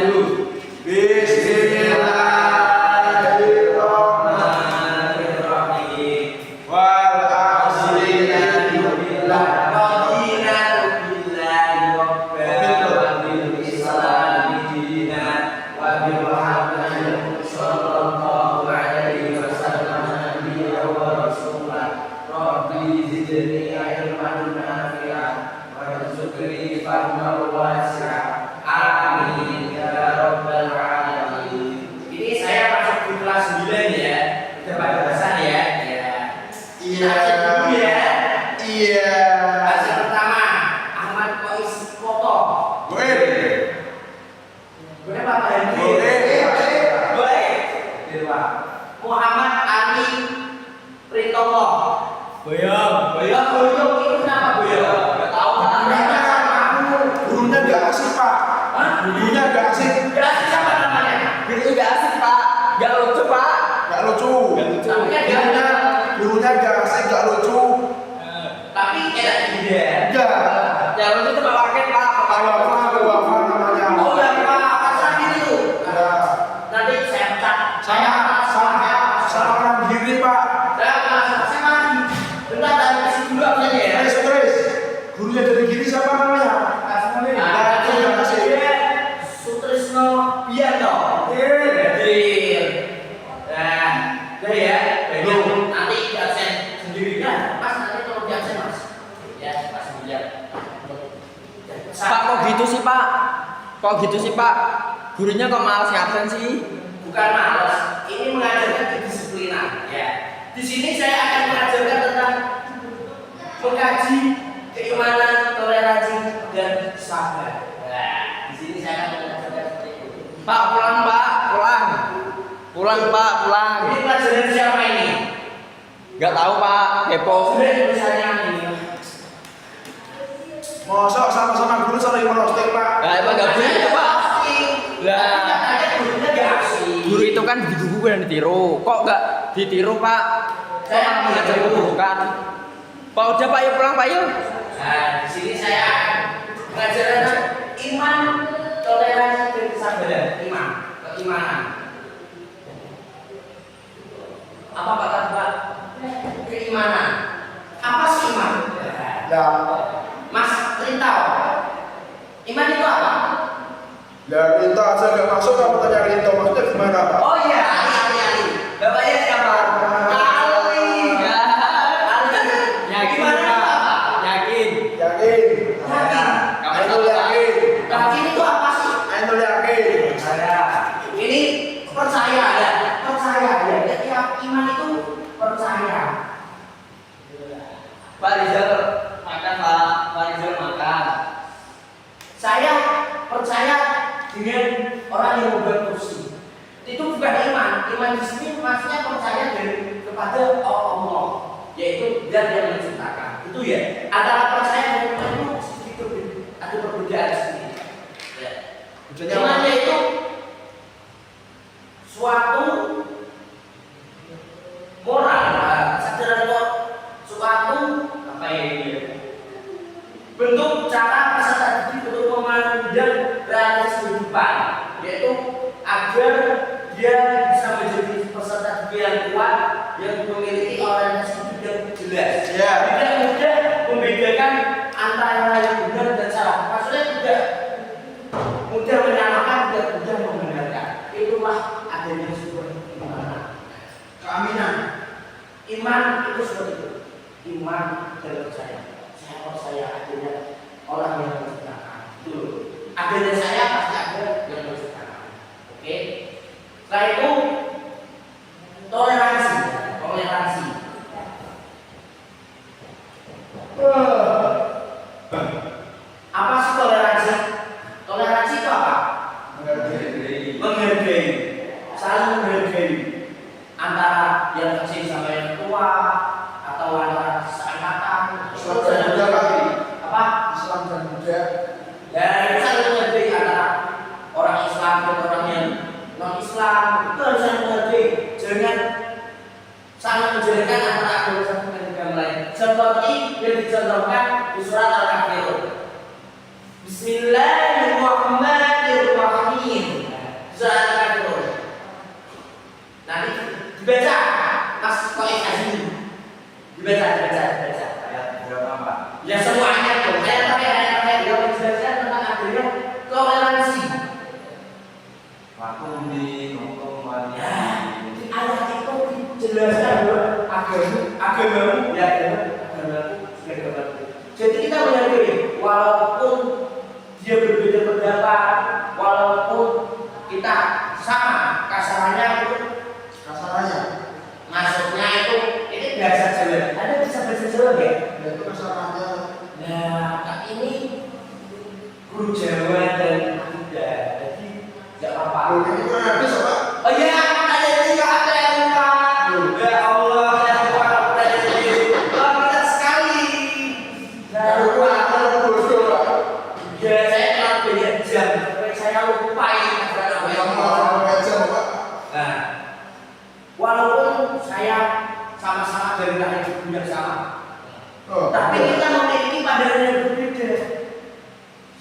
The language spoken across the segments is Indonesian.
dulu. Bismillahirrahmanirrahim. Wal asri billah. Radina billahi rabbil alamin. Islam dinan wa bi Muhammadin sallallahu alaihi wasallam nabiyyan wa rasulan. Rabbi zidni ilman nafi'an warzuqni fahman wasi'an. Amin ya rabbal alamin. Ini saya masuk di kelas 9 ya. Udah pada bahasa ya. Iya. Dulu ya. Iya. Bahasa pertama Ahmad Qais Foto. Boleh. Boleh Pak Henry. Boleh. Dewa. Muhammad Ali Printomo. Boyong itu kenapa boyong? Enggak tahu namanya. Gurunya enggak asik, Pak. Hah? Gurunya enggak asik. Enggak asik siapa namanya? Gurunya enggak asik, Pak. Enggak lucu, Pak. Enggak lucu. Gurunya enggak asik, enggak lucu. Tapi enak juga. Enggak. Yang lucu itu Pak Waket, Pak. Pak Wafa namanya. Oh ya, Pak. Kasar gitu. Ya. Nanti saya pecat. Saya orang diri, Pak. Bentar, tadi kasih dulu apanya ya? Stres. Gurunya dari gini siapa namanya? Sutrisno Bianto. Hadir. Nah, udah ya. Belum. Nanti di absen sendiri kan? Mas, nanti kalau di absen Mas. Ya, Mas sendirian. Pak, kok gitu sih Pak? Kok gitu sih Pak? Gurunya kok malas ngabsen sih? Bukan malas. Ini mengajarkan kedisiplinan. Ya. Di sini saya akan mengajarkan tentang mengkaji keimanan, toleransi, dan sabar. Nah, di sini saya akan mengajarkan seperti itu. Pak, pulang Pak, pulang. Pulang Pak, pulang. Ini pelajaran siapa ini? Gak tahu Pak, kepo. Sudah tulisannya ini. Mosok sama-sama guru saling merosting, Pak. Lah emang gak boleh itu Pak. Lah, Katanya gurunya gak asik. guru itu kan digugu dan ditiru. Kok gak ditiru Pak? Saya malah mengajar keburukan. Pak udah Pak, yuk pulang Pak yuk. Nah, di sini saya akan mengajarkan iman, toleransi, dan kesabaran. Keimanan. Apa kata Pak? Keimanan. Apa sih iman? Ya, Mas Rintau. Iman itu apa? ya Rinto aja nggak masuk, kamu tanya Rinto maksudnya gimana, Pak? Oh iya, Ali. Bapaknya siapa? Ali. Yakin Gimana Pak? Pak? Yakin. Yakin? Kamu Ayo tahu Pak? yakin? Yakin itu apa sih? Ayo yakin? Ini percaya ya. Percaya ya. Tiap iman itu percaya. Pak Rizal makan Pak. Pak Rizal makan. Saya percaya dengan orang yang membuat kursi. Itu bukan iman. Iman di sini maksudnya percaya kepada Allah, yaitu Zat yang menciptakan. Itu ya. Antara percaya dan iman itu sedikit ada perbedaan sedikit. Ya. Imannya itu suatu moral, kesadaran kok suatu apa ini? Bentuk cara peserta didik untuk memandang realitas kehidupan, yaitu agar dia bisa menjadi peserta didik yang kuat, yang memiliki orientasi hidup yang jelas. Ya. Tidak mudah membedakan antara yang benar dan salah. Maksudnya tidak mudah menyalahkan, tidak mudah membenarkan. Itulah adanya sebuah keimanan. Keaminan. Iman itu seperti itu. Iman dan percaya. Saya percaya adanya orang yang menciptakan. Itu adanya saya pasti ada yang menciptakan. Oke. Setelah itu toleransi. Apa sih toleransi? Toleransi itu apa? Menghargai. Saling menghargai antara yang kecil sama yang tua, atau antara seangkatan. Islam dan Buddha, Pak. Apa? Islam dan Buddha. Dan saling menghargai antara orang Islam dan orang yang non Islam. Itu harus saling menghargai. Jangan saling menjelekkan antara agama satu dengan agama lain. Seperti yang dicontohkan di surat Al-Kafirun. Bismillahirrahmanirrahim. Dibaca. Ayat berapa Pak? Ya semuanya dong. Ayat dia menjelaskan tentang adanya toleransi. Wakum di hukum wali. Ya, di ayat itu dijelaskan bahwa agamamu ya agamaku sebagai agamaku. Jadi kita menyadari walaupun dia berbeda pendapat, walaupun kita sama kasarannya itu Kasarannya. maksudnya itu ini bahasa Jawa. Anda bisa bahasa Jawa ya? Itu kasarannya. Nah, ini guru Jawa dan Buddha, jadi nggak apa-apa. Ini kurang habis Pak. Oh iya, ada tiga ada yang lupa. Ya Allah, yang lupa ada jadi pintar sekali. Nah, lupa. Bodoh Pak. Ya saya telah banyak jam, sampai saya lupain karena apa yang mau. Pak. Nah, walaupun saya sama-sama dari lahir ibu yang sama, tapi kita memiliki pandangan yang berbeda.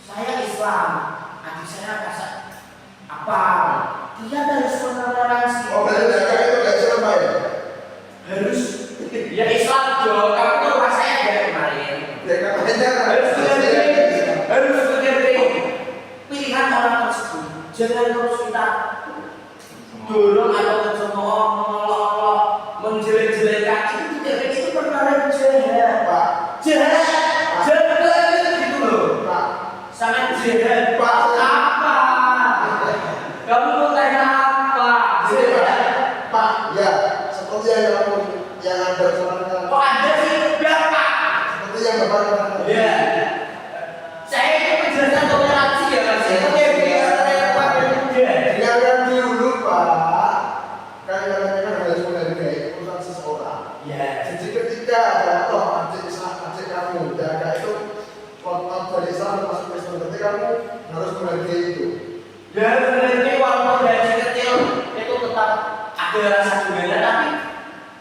Saya Islam, adik saya kasar apa? Dia harus mentoleransi. Oh berarti dagang itu nggak Islam Pak ya? Harus. Ya Islam dong. Kamu tuh rasanya dari kemarin. Dagangannya Harus mengerti pilihan orang tersebut. Jangan terus kita dorong atau mencemooh, mengolok-olok, menjelek-jelekan. Itu tidak, itu perkara jahat. Pak. Jahat gitu loh. Pak. Sangat jahat. Pak. Apa? Kamu mau tanya apa? Jahat. Pak, ya, seperti yang Anda sampaikan. Kok ada sih berapa? Seperti yang Bapak katakan. Ya. Saya itu menjelaskan toleransi ya Mas. Oke, Dengarkan dulu Pak. Kalian kan harus menghargai urusan seseorang. ya. Jadi ketika contoh adik kamu jaga itu kontak dari Islam termasuk Kristen, berarti kamu harus menghargai itu. Dan sebenarnya walaupun dari kecil itu tetap ada rasa gimana, tapi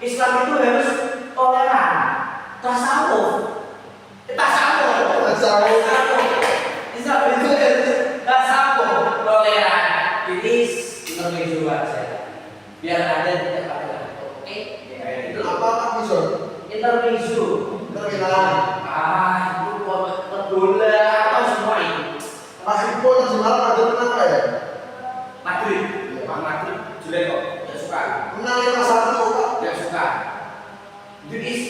Islam itu harus toleran. Tasawuf. Islam itu harus tasawuf, toleran. Ini intermezzo aja. Biar ada tidak pada. Oke? Ya, itu Apa Pak Bison? intermezzo. Terminal. Itu bola atau semua itu. Pak Ipo yang semalam ada menang Pak ya? Madrid, Pak Madrid jelek kok, tidak suka. Menang 5-1 Pak. Tidak suka. Itu is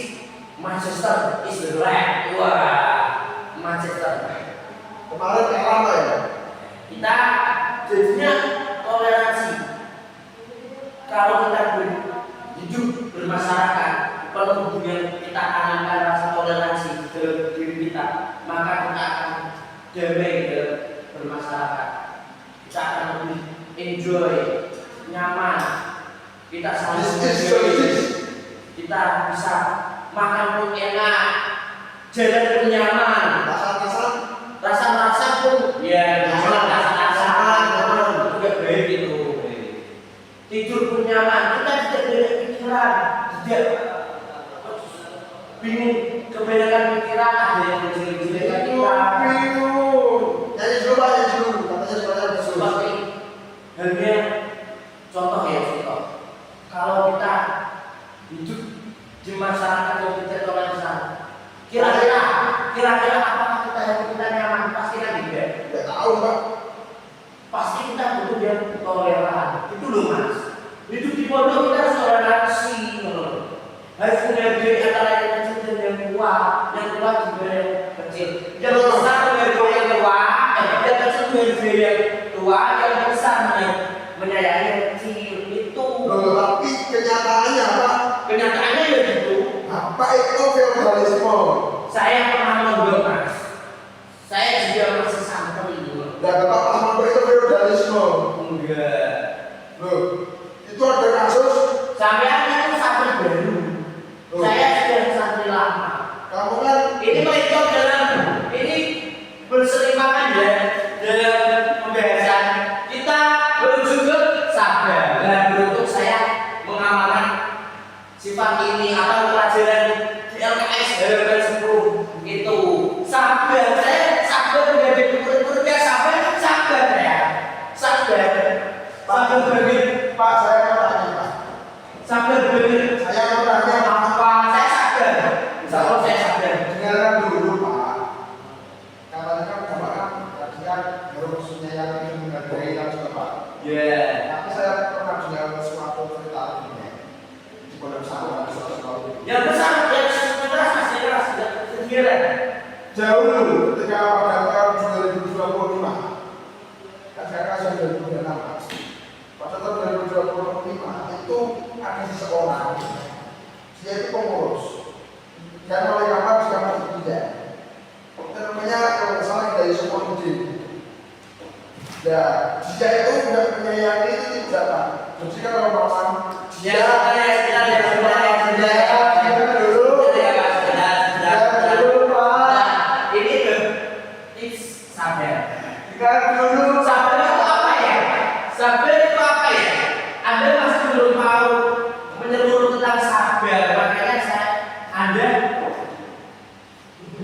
Manchester is the right. Wah, Manchester. Kemarin kalah Pak ya? Kita jadinya toleransi. Kalau kita hidup bermasyarakat, penuh dengan kita tanamkan rasa toleransi dalam diri kita, maka kita akan damai dalam bermasyarakat. Kita akan lebih enjoy, nyaman. Kita saling menghargai. Kita bisa makan pun enak, jalan pun nyaman, rasa pun ya rasa nyaman, juga baik itu. Tidur pun nyaman, kita tidak banyak pikiran, tidak bingung kebanyakan pikiran, ada yang menjelek-jelekan kita. Nyanyi dulu Pak, nyanyi dulu. Katanya suaranya bagus. Seperti halnya contoh ya contoh. Kalau kita hidup di masyarakat yang tidak toleran, kira-kira apakah kita nyaman? Pasti kan tidak. Nggak tahu Pak. Pasti kita butuh yang toleran. Itu loh Mas. Hidup di pondok kita harus toleransi. Harus menghargai antara yang kecil dan yang tua juga yang kecil. Yang besar menghargai yang tua, yang kecil menghargai yang tua, yang besar menyayangi yang kecil. Itu. Loh, tapi kenyataannya Pak. Kenyataannya ya gitu. Apa itu feodalisme? Saya pernah mondok Mas. Saya juga masih santri. Dan Bapak pas mondok itu feodalisme. Enggak. Loh, itu ada kasus. Sampai itu santri baru. Loh. Saya sudah santri lama. Kamu kan Ini melihat dalam ini berselimangan ya dalam pembahasan kita menuju ke sabar. Dan beruntung saya mengamalkan sifat ini atau pelajaran di LKS halaman 10 itu sabar. Saya sabar menghadapi murid-muridnya, sabar ya. Sabar bagi Pak, saya mau tanya Pak. sabar bagi Saya mau tanya apa? Saya sabar. Pak. Ya. Tapi saya pernah dengar suatu cerita ini di Pondok Pesantren suatu tahun. Yang besar, yang keras, masih keras, sendirian. Jauh dulu ketika pada tahun 2025, kan saya kasih 2026. Pada tahun 2025 itu ada seseorang, dia itu pengurus. Dan oleh kamar di kamar ketiga. Namanya kalau nggak salah dari Sukomuddin. Ya, jika itu tidak menyayangi itu tidak Pak. Jadi kalau orang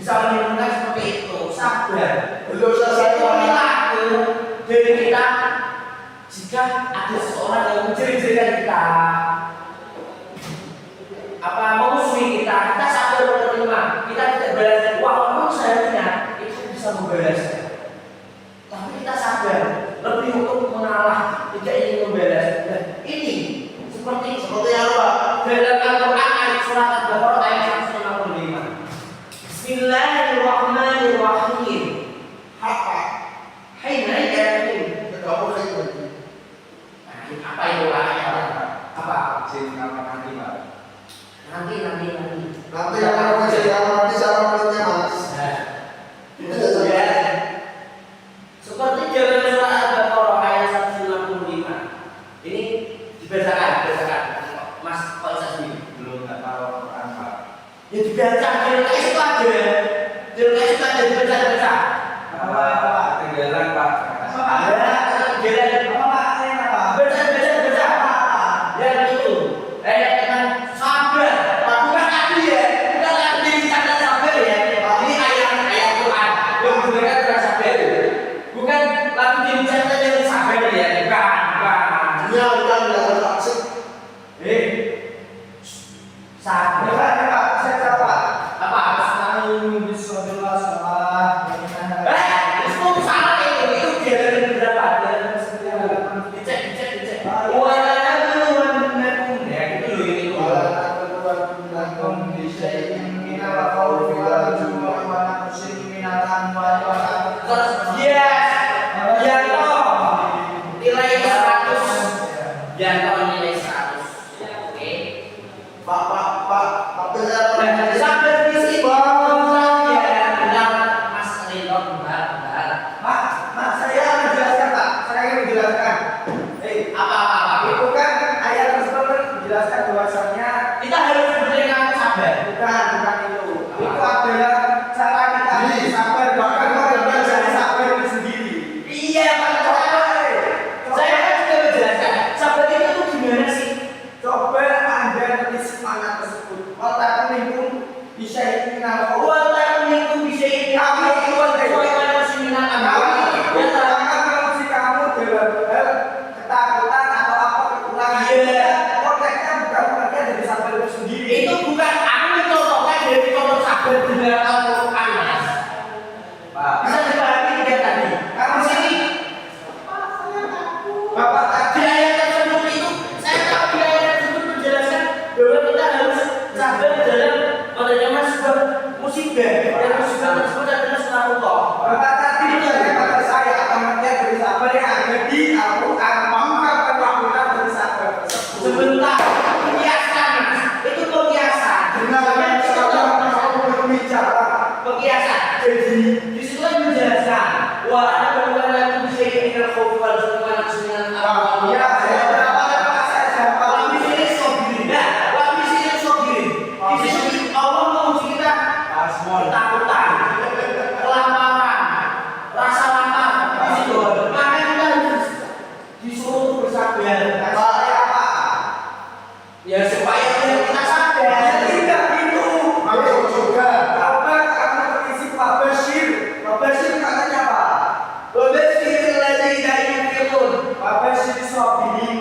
bisa menimbulkan seperti itu, sabar. belum Itu selesai perilaku dari kita jika ada seseorang yang menjerit-jeritkan kita, apa memusuhi kita, kita sabar menerima, kita tidak balas. Walaupun seharusnya itu bisa membalas, tapi kita sabar, lebih untuk mengalah, tidak ingin membalas. Dan ini seperti apa? Dalam Al-Quran ayat surat Al-Baqarah ayat 155. Bismillahirrahmanirrahim. apa? Hai naik ya ini. Kamu kayak gitu. Apa itu ayatnya? Apa? Nanti Nanti. yang mau jadi nanti sama menurutnya Mas. Ya. Seperti dalam surat Al-Baqarah ayat 155. Ini dibacakan. Mas kok bisa sendiri? Belum nggak tahu Quran Pak. Ya dibaca, di LKS itu ada. Di LKS itu ada dibaca. Apa ketinggalan Pak? Yang itu, katakan sabar. Bukan tadi ya, bukan tadi dikatakan sabar ya. Ini ayat Quran yang digunakan dengan sabar. Bukan lagu dibicara yang sabar ya, bukan. Dia bukan belajar taksib. Sabar. Apa? Itu salah itu dia dari berapa? Dicek. Wala nabluwannakum. Ya gitu loh ini. Terus yes. Nilai 100. Nilai 100. Oke. Pak, tapi saya Dan sampai di sini ya benar Mas Ridho benar. Apa? Itu kan ayat tersebut menjelaskan bahwasannya Kita harus memberikan sabar. bukan itu. Itu adalah cara kita sabar, bahkan kita jadi sabar itu sendiri. Iya, Pak. Saya kan sudah menjelaskan. Sabar itu tuh gimana sih? Coba Anda nanti semangat tersebut. Otak pun bisa dikenal. Wala minkum bisyai'in kami wa ta'ala muslimin Kamu dalam hal ketakutan atau apa kekurangan. Iya. Konteksnya bukan bagian dari sabar itu sendiri. Itu bukan aku mencontohkan dari contoh sabar dengan Al-Quran, Mas. Pak. Bisa dipahami tidak tadi? Kamu Di sini Bapak di tadi ayat tersebut itu saya tahu di ayat tersebut menjelaskan bahwa kita harus sabar dalam menerima sebuah musibah dan musibah tersebut adalah sunatullah. Bapak tadi menjelaskan pada saya pengertian dari sabar yang ada di Al-Quran. Maka perlakuan dari sabar tersebut. Sebentar, pengkiasan, Mas. Itu pengkiasan. Dengan sabar mau berbicara. Pengkiasan. Jadi di situ kan menjelaskan wa ana berwala bisyai'in minal khawfi wal ju'i wa naqsin minal amwali. Ya, saya berapa saya siapa? Wa bisyai'in sabirin. Nah, wa bisyai'in sabirin. Di sini Allah menguji kita ketakutan, kelaparan, rasa lapar. Di situ maka kita harus disuruh untuk bersabar. Saya apa? Ya supaya kita sabar. Tidak itu. Masuk juga. Apa kamu berisi Pak Bashir? Pak Bashir katanya apa? Wa basyiril ladzina yunfiqun Pak Bashir sabirin.